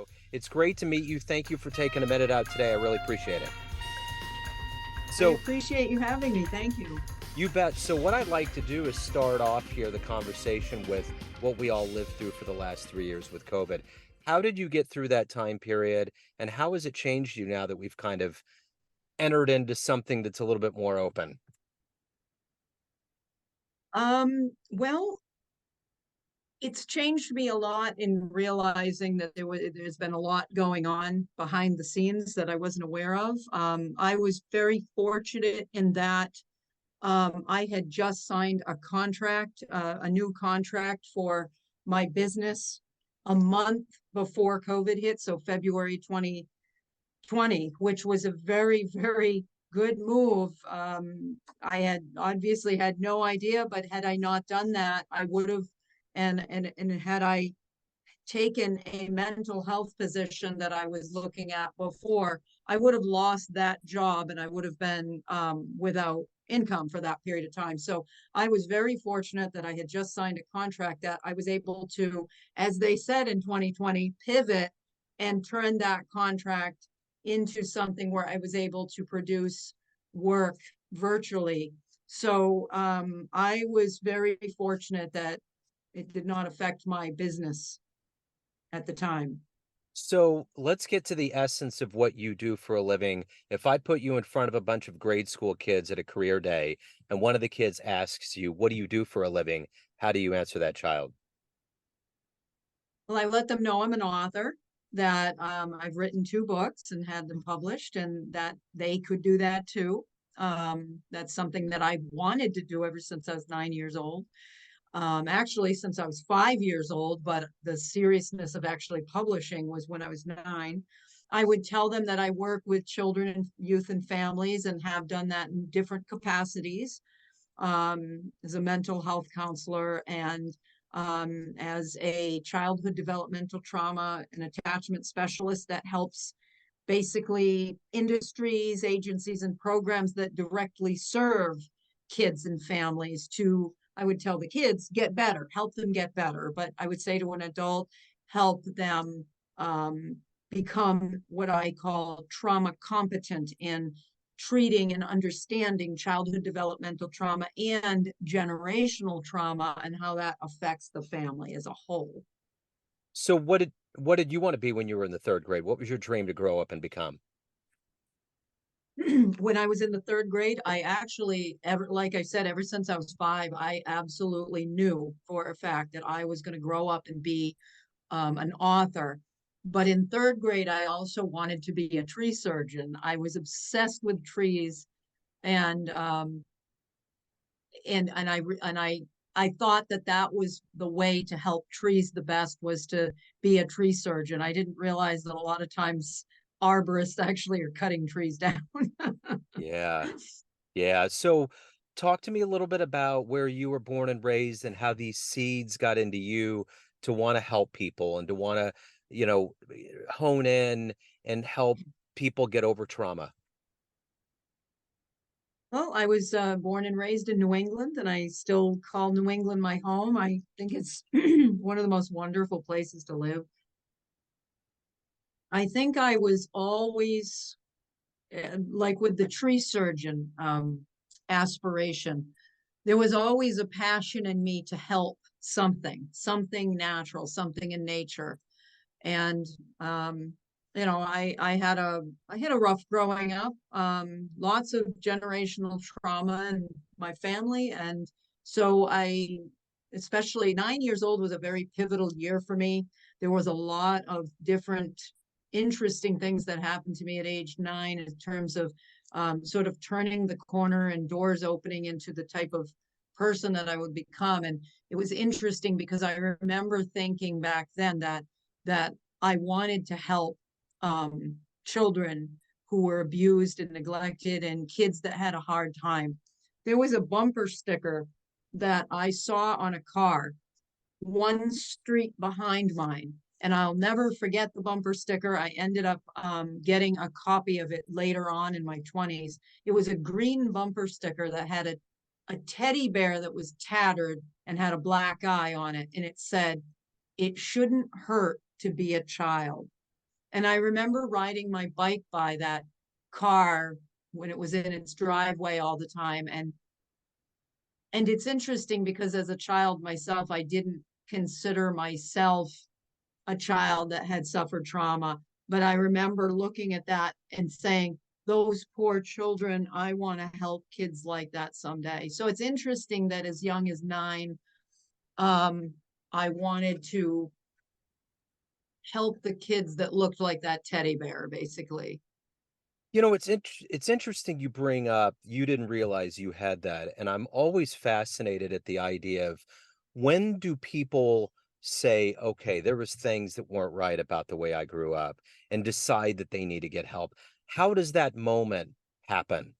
So it's great to meet you. Thank you for taking a minute out today. I really appreciate it. I So appreciate you having me. Thank you. you bet. So what I'd like to do is start off here the conversation with what we all lived through for the last 3 years with COVID. How did you get through that time period, and how has it changed you now that we've kind of entered into something that's a little bit more open? Well, it's changed me a lot in realizing that there's been a lot going on behind the scenes that I wasn't aware of. I was very fortunate in that I had just signed a new contract for my business a month before COVID hit, so February 2020, which was a very, very good move. I had obviously had no idea, but had I not done that, I would have, and had I taken a mental health position that I was looking at before, I would have lost that job and I would have been without income for that period of time. So I was very fortunate that I had just signed a contract that I was able to, as they said in 2020, pivot and turn that contract into something where I was able to produce work virtually. So I was very fortunate that it did not affect my business at the time. So let's get to the essence of what you do for a living. If I put you in front of a bunch of grade school kids at a career day, and one of the kids asks you, "What do you do for a living?" How do you answer that child? Well, I let them know I'm an author, that I've written 2 books and had them published, and that they could do that too. That's something that I wanted to do ever since I was 9 years old. Actually, since I was 5 years old, but the seriousness of actually publishing was when I was 9. I would tell them that I work with children and youth and families and have done that in different capacities, as a mental health counselor and as a childhood developmental trauma and attachment specialist that helps basically industries, agencies, and programs that directly serve kids and families to, I would tell the kids, get better, help them get better. But I would say to an adult, help them become what I call trauma competent in treating and understanding childhood developmental trauma and generational trauma and how that affects the family as a whole. So what did you want to be when you were in the third grade? What was your dream to grow up and become? When I was in the third grade, I actually, like I said, ever since I was 5, I absolutely knew for a fact that I was going to grow up and be an author. But in third grade, I also wanted to be a tree surgeon. I was obsessed with trees, and I thought that that was the way to help trees the best, was to be a tree surgeon. I didn't realize that a lot of times arborists actually are cutting trees down. Yeah. Yeah. So talk to me a little bit about where you were born and raised and how these seeds got into you to want to help people and to want to, hone in and help people get over trauma. Well, I was born and raised in New England, and I still call New England my home. I think it's one of the most wonderful places to live. I think I was always like with the tree surgeon aspiration, there was always a passion in me to help something natural, something in nature. And I had a rough growing up, lots of generational trauma in my family, and so I, especially 9 years old was a very pivotal year for me. There was a lot of different interesting things that happened to me at age 9 in terms of sort of turning the corner and doors opening into the type of person that I would become. And it was interesting because I remember thinking back then that I wanted to help children who were abused and neglected and kids that had a hard time. There was a bumper sticker that I saw on a car one street behind mine. And I'll never forget the bumper sticker. I ended up getting a copy of it later on in my 20s. It was a green bumper sticker that had a teddy bear that was tattered and had a black eye on it. And it said, "It shouldn't hurt to be a child." And I remember riding my bike by that car when it was in its driveway all the time. And it's interesting because as a child myself, I didn't consider myself a child that had suffered trauma. But I remember looking at that and saying, those poor children, I want to help kids like that someday. So it's interesting that as young as 9, um, I wanted to help the kids that looked like that teddy bear, basically. You know, it's interesting you bring up you didn't realize you had that, and I'm always fascinated at the idea of when do people say, "Okay, there was things that weren't right about the way I grew up," and decide that they need to get help? How does that moment happen?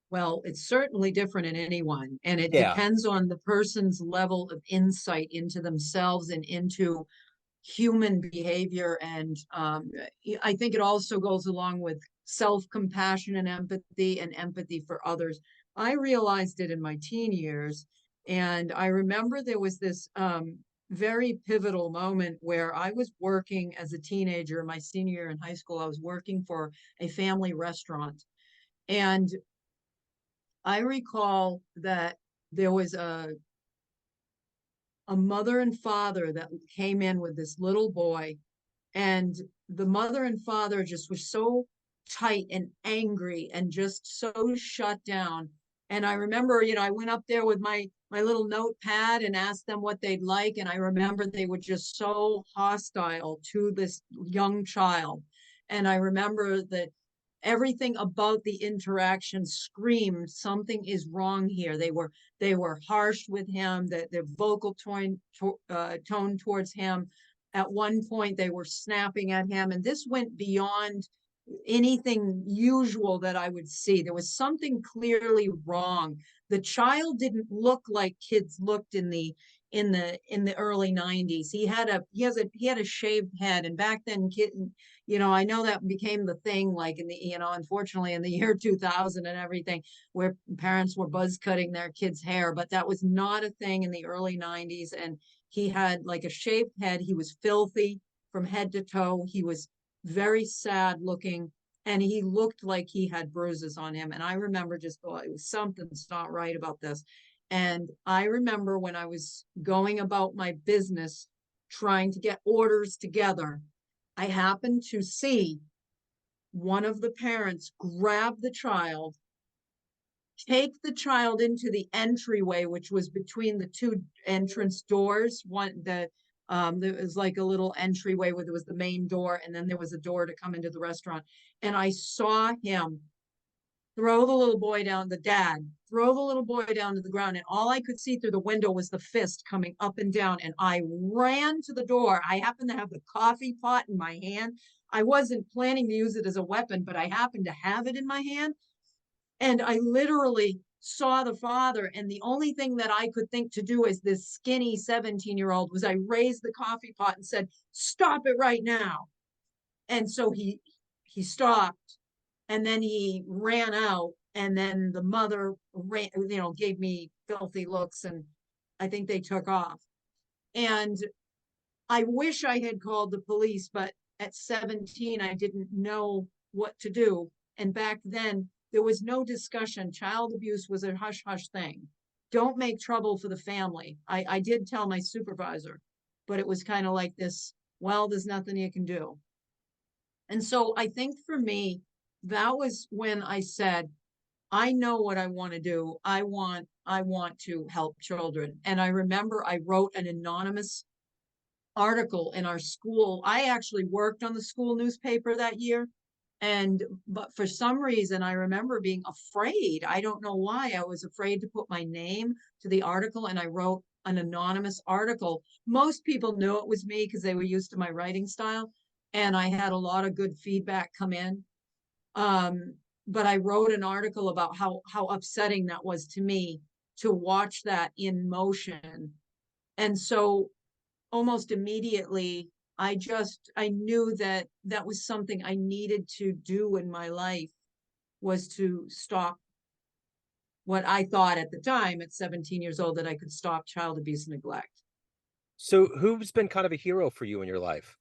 Well, it's certainly different in anyone, and it Yeah. depends on the person's level of insight into themselves and into human behavior. And I think it also goes along with self compassion and empathy for others. I realized it in my teen years. And I remember there was this very pivotal moment where I was working as a teenager, my senior year in high school. I was working for a family restaurant. And I recall that there was a mother and father that came in with this little boy, and the mother and father just were so tight and angry and just so shut down. And I remember, I went up there with my little notepad and asked them what they'd like. And I remember they were just so hostile to this young child. And I remember that everything about the interaction screamed something is wrong here. They were harsh with him, that their vocal tone towards him. At one point they were snapping at him, and this went beyond anything usual that I would see. There was something clearly wrong. The child didn't look like kids looked in the early 90s. He had a shaved head, and back then I know that became the thing, like unfortunately in the year 2000 and everything, where parents were buzz cutting their kids' hair, but that was not a thing in the early 90s. And he had like a shaved head. He was filthy from head to toe. He was very sad looking, and he looked like he had bruises on him. And I remember just thought it was something's not right about this. And I remember when I was going about my business trying to get orders together, I happened to see one of the parents grab the child, take the child into the entryway, which was between the two entrance doors. There was like a little entryway where there was the main door, and then there was a door to come into the restaurant. And I saw him throw the little boy down, the dad, throw the little boy down to the ground. And all I could see through the window was the fist coming up and down. And I ran to the door. I happened to have the coffee pot in my hand. I wasn't planning to use it as a weapon, but I happened to have it in my hand. And I literally saw the father. And the only thing that I could think to do as this skinny 17-year-old was I raised the coffee pot and said, "Stop it right now." And so he stopped, and then he ran out, and then the mother gave me filthy looks, and I think they took off. And I wish I had called the police, but at 17 I didn't know what to do. And back then there was no discussion. Child abuse was a hush hush thing. Don't make trouble for the family. I did tell my supervisor, but it was kind of like this, well, there's nothing you can do. And so I think for me, that was when I said, I know what I want to do. I want to help children. And I remember I wrote an anonymous article in our school. I actually worked on the school newspaper that year. But for some reason, I remember being afraid. I don't know why. I was afraid to put my name to the article, and I wrote an anonymous article. Most people knew it was me because they were used to my writing style. And I had a lot of good feedback come in. Um, but I wrote an article about how upsetting that was to me to watch that in motion. And so almost immediately I knew that that was something I needed to do in my life, was to stop what I thought at the time at 17 years old, that I could stop child abuse and neglect. So who's been kind of a hero for you in your life?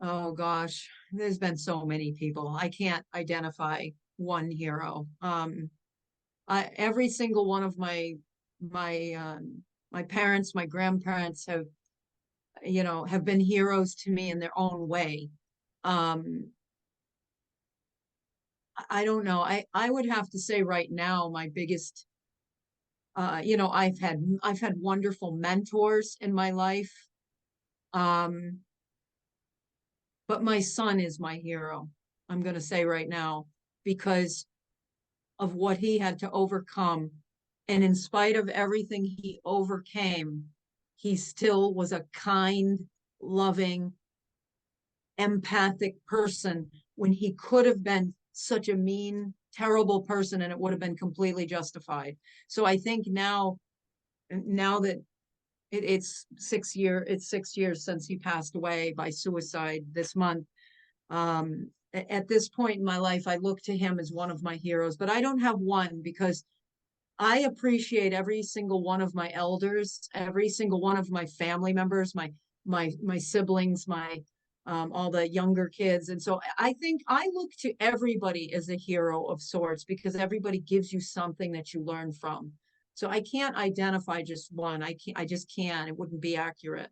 Oh gosh, there's been so many people. I can't identify one hero. Every single one of my parents, my grandparents have, have been heroes to me in their own way. Um, I don't know. I would have to say right now, my biggest, I've had wonderful mentors in my life. Um, but my son is my hero. I'm going to say right now, because of what he had to overcome. And in spite of everything he overcame, he still was a kind, loving, empathic person when he could have been such a mean, terrible person and it would have been completely justified. So I think now that it's 6 years since he passed away by suicide this month. At this point in my life, I look to him as one of my heroes, but I don't have one because I appreciate every single one of my elders, every single one of my family members, my siblings, my all the younger kids. And so I think I look to everybody as a hero of sorts because everybody gives you something that you learn from. So I can't identify just one. I just can't. It wouldn't be accurate.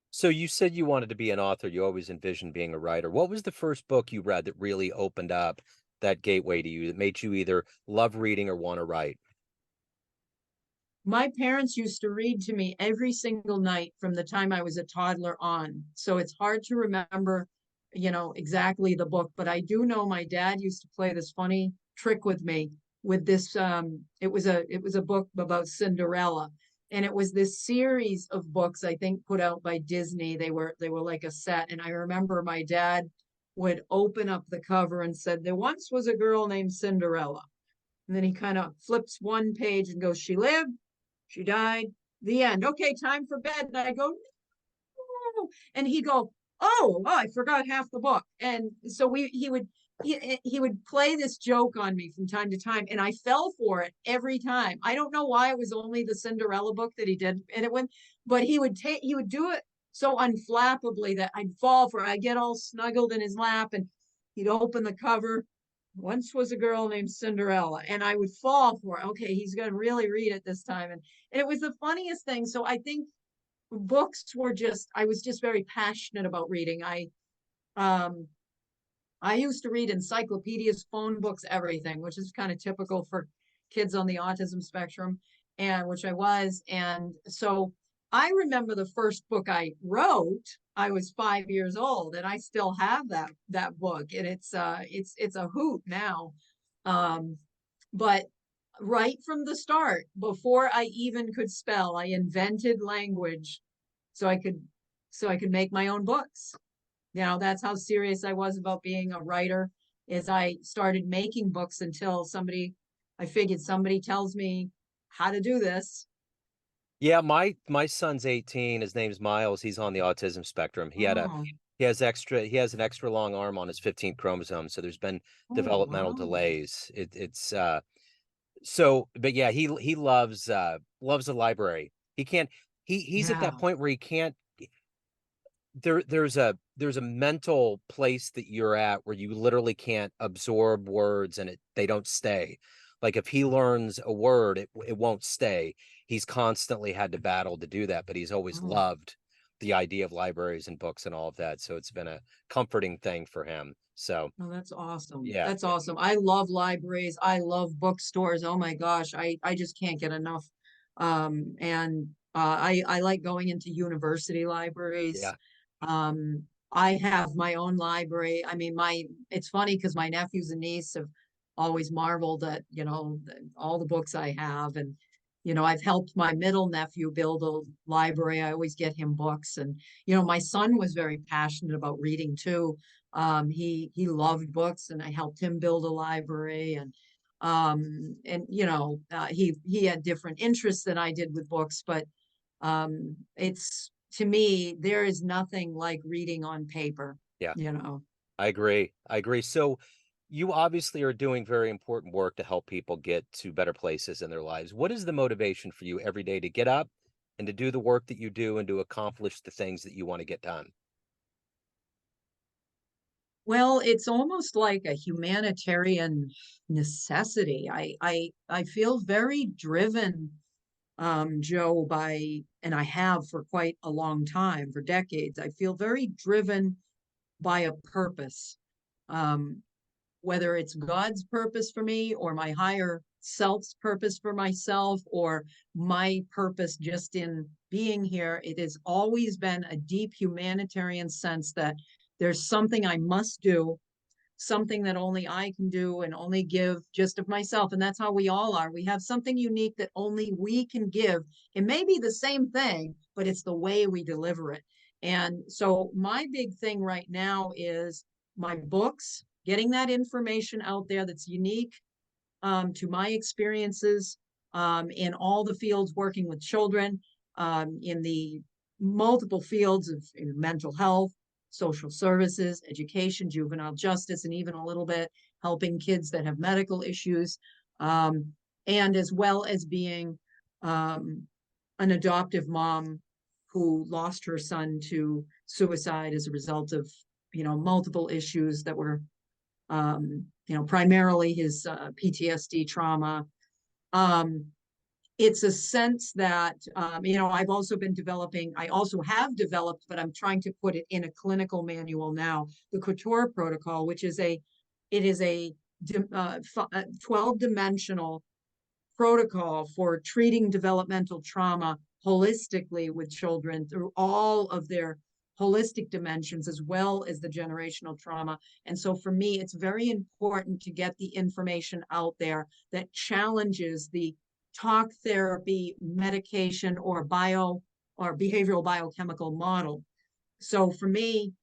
So you said you wanted to be an author. You always envisioned being a writer. What was the first book you read that really opened up that gateway to you that made you either love reading or want to write? My parents used to read to me every single night from the time I was a toddler on. So it's hard to remember, exactly the book, but I do know my dad used to play this funny trick with me with this it was a book about Cinderella. And it was this series of books I think put out by Disney. They were like a set, and I remember my dad would open up the cover and said there once was a girl named Cinderella. And then he kind of flips one page and goes, she lived, she died. The end. Okay, time for bed. And I go, no. And he'd go, oh, I forgot half the book. And so he would play this joke on me from time to time, and I fell for it every time. I don't know why it was only the Cinderella book that he did, and it went, but he would do it so unflappably that I'd fall for it. I get all snuggled in his lap, and he'd open the cover. Once was a girl named Cinderella, and I would fall for it. Okay, he's going to really read it this time, and it was the funniest thing. So I think books were just I was just very passionate about reading. Um I used to read encyclopedias, phone books, everything, which is kind of typical for kids on the autism spectrum, and which I was. And so I remember the first book I wrote, I was 5 years old, and I still have that book, and it's a hoot now. Um, but right from the start, before I even could spell, I invented language so I could make my own books. That's how serious I was about being a writer. Is I started making books until I figured somebody tells me how to do this. Yeah, my son's 18. His name's Miles. He's on the autism spectrum. Oh, He has an extra long arm on his 15th chromosome, so there's been oh, developmental wow. delays. It's so but yeah, he loves the library. He can't he's at that Yeah. point where he can't there's a mental place that you're at where you literally can't absorb words and they don't stay. Like if he learns a word, it won't stay. He's constantly had to battle to do that, but he's always Oh, loved the idea of libraries and books and all of that. So it's been a comforting thing for him. So oh, that's awesome. yeah, That's awesome. I love libraries. I love bookstores. Oh my gosh, I just can't get enough. And I like going into university libraries. yeah. I have my own library. I mean, my it's funny because my nephews and niece have always marveled at, all the books I have. And, I've helped my middle nephew build a library. I always get him books. And, my son was very passionate about reading too. He loved books, and I helped him build a library. And he had different interests than I did with books, but it's to me there is nothing like reading on paper. Yeah. You know, I agree. I agree. So you obviously are doing very important work to help people get to better places in their lives. What is the motivation for you every day to get up and to do the work that you do and to accomplish the things that you want to get done? Well, it's almost like a humanitarian necessity. I feel very driven, Joe, and I have for quite a long time, for decades. I feel very driven by a purpose. Um, whether it's God's purpose for me or my higher self's purpose for myself or my purpose just in being here, it has always been a deep humanitarian sense that there's something I must do, something that only I can do and only give just of myself. And that's how we all are. We have something unique that only we can give. It may be the same thing, but it's the way we deliver it. And so my big thing right now is my books, getting that information out there that's unique to my experiences in all the fields working with children, in the multiple fields of mental health, social services, education, juvenile justice, and even a little bit helping kids that have medical issues, um, and as well as being um, an adoptive mom who lost her son to suicide as a result of multiple issues that were primarily his PTSD trauma. Um, it's a sense that, I've also been developing, I also have developed, but I'm trying to put it in a clinical manual now, the Couture protocol, it is a 12-dimensional protocol for treating developmental trauma holistically with children through all of their holistic dimensions as well as the generational trauma. And so for me, it's very important to get the information out there that challenges the talk therapy, medication, or behavioral biochemical model. So for me,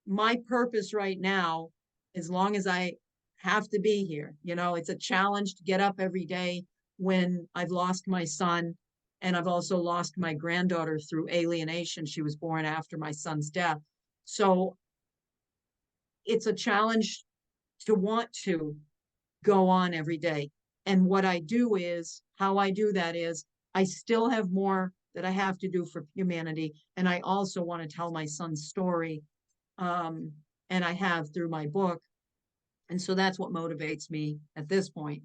my purpose right now, as long as I have to be here, it's a challenge to get up every day when I've lost my son and I've also lost my granddaughter through alienation. She was born after my son's death. So it's a challenge to want to go on every day. And what I do is, how I do that is, I still have more that I have to do for humanity. And I also want to tell my son's story. Um, and I have through my book. And so that's what motivates me at this point.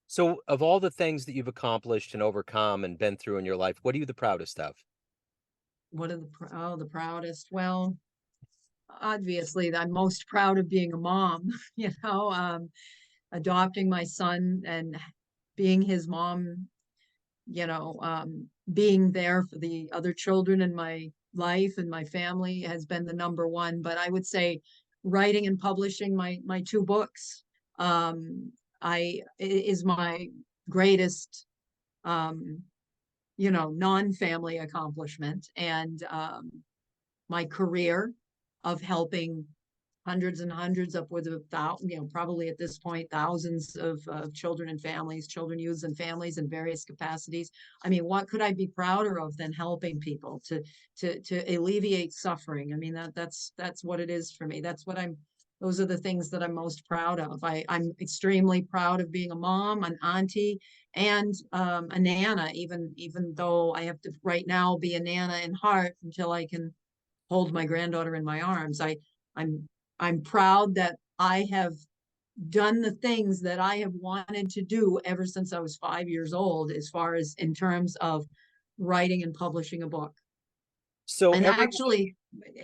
So, of all the things that you've accomplished and overcome and been through in your life, what are you the proudest of? What are the proudest? Well, obviously, I'm most proud of being a mom, adopting my son and being his mom, being there for the other children in my life and my family has been the number one. But I would say writing and publishing my two books I is my greatest non-family accomplishment. And my career of helping hundreds and hundreds, upwards of thousands, probably at this point, thousands of children and families, children, youths, and families in various capacities. I mean, what could I be prouder of than helping people to alleviate suffering? I mean, that's what it is for me. Those are the things that I'm most proud of. I'm extremely proud of being a mom, an auntie, and a nana, even though I have to right now be a nana in heart until I can hold my granddaughter in my arms. I'm I'm proud that I have done the things that I have wanted to do ever since I was 5 years old, as far as in terms of writing and publishing a book. So, And every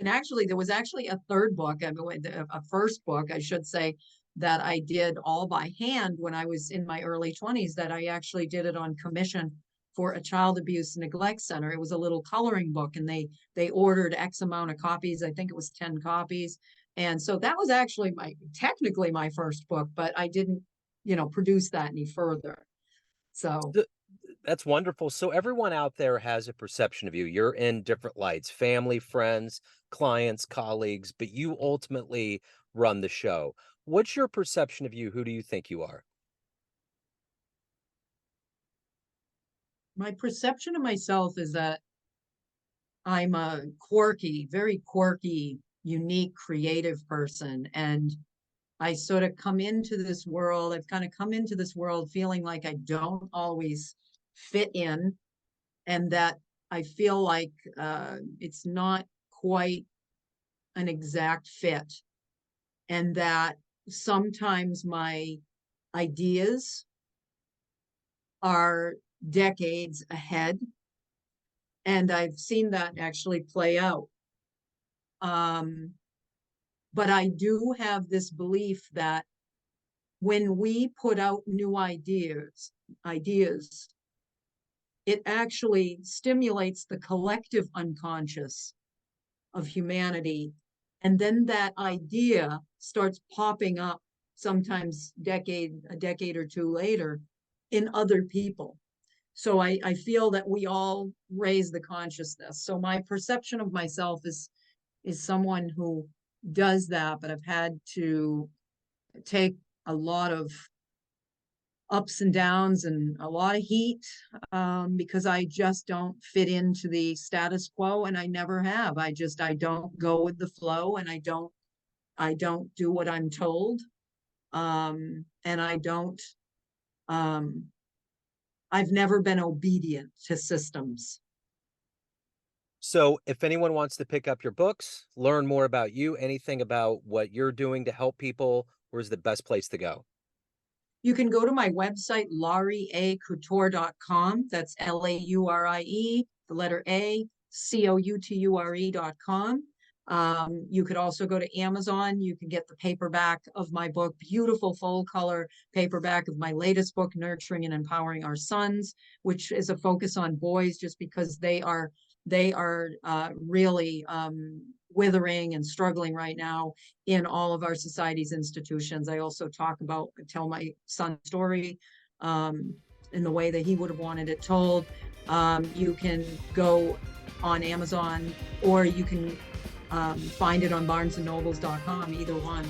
actually, there was actually a third book, I mean, a first book, I should say, that I did all by hand when I was in my early 20s, that I actually did it on commission for a child abuse neglect center. It was a little coloring book, and they ordered X amount of copies. I think it was 10 copies. And so that was actually technically my first book, but I didn't, produce that any further. So th that's wonderful. So, everyone out there has a perception of you. You're in different lights, family, friends, clients, colleagues, but you ultimately run the show. What's your perception of you? Who do you think you are? my perception of myself is that I'm a quirky, very quirky, unique, creative person. And I sort of come into this world, I've kind of come into this world feeling like I don't always fit in, and that I feel like it's not quite an exact fit. and that sometimes my ideas are decades ahead. And I've seen that actually play out. Um, but I do have this belief that when we put out new ideas, it actually stimulates the collective unconscious of humanity. And then that idea starts popping up sometimes a decade or two later in other people. So I feel that we all raise the consciousness. So my perception of myself is someone who does that, but I've had to take a lot of ups and downs and a lot of heat, because I just don't fit into the status quo, and I never have. I don't go with the flow, and I don't do what I'm told, and I don't. Um, I've never been obedient to systems. So if anyone wants to pick up your books, learn more about you, anything about what you're doing to help people, where's the best place to go? You can go to my website, lauriecouture.com. That's Laurie, the letter A, Couture.com. You could also go to Amazon. You can get the paperback of my book, beautiful full color paperback of my latest book, Nurturing and Empowering Our Sons, which is a focus on boys just because they are really withering and struggling right now in all of our society's institutions. I also tell my son's story um, in the way that he would have wanted it told. You can go on Amazon, or you can find it on barnesandnobles.com, either one.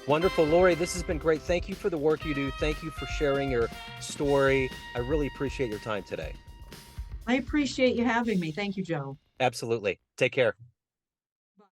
Wonderful, Lori. This has been great. Thank you for the work you do. Thank you for sharing your story. I really appreciate your time today. I appreciate you having me. Thank you, Joe. Absolutely. Take care.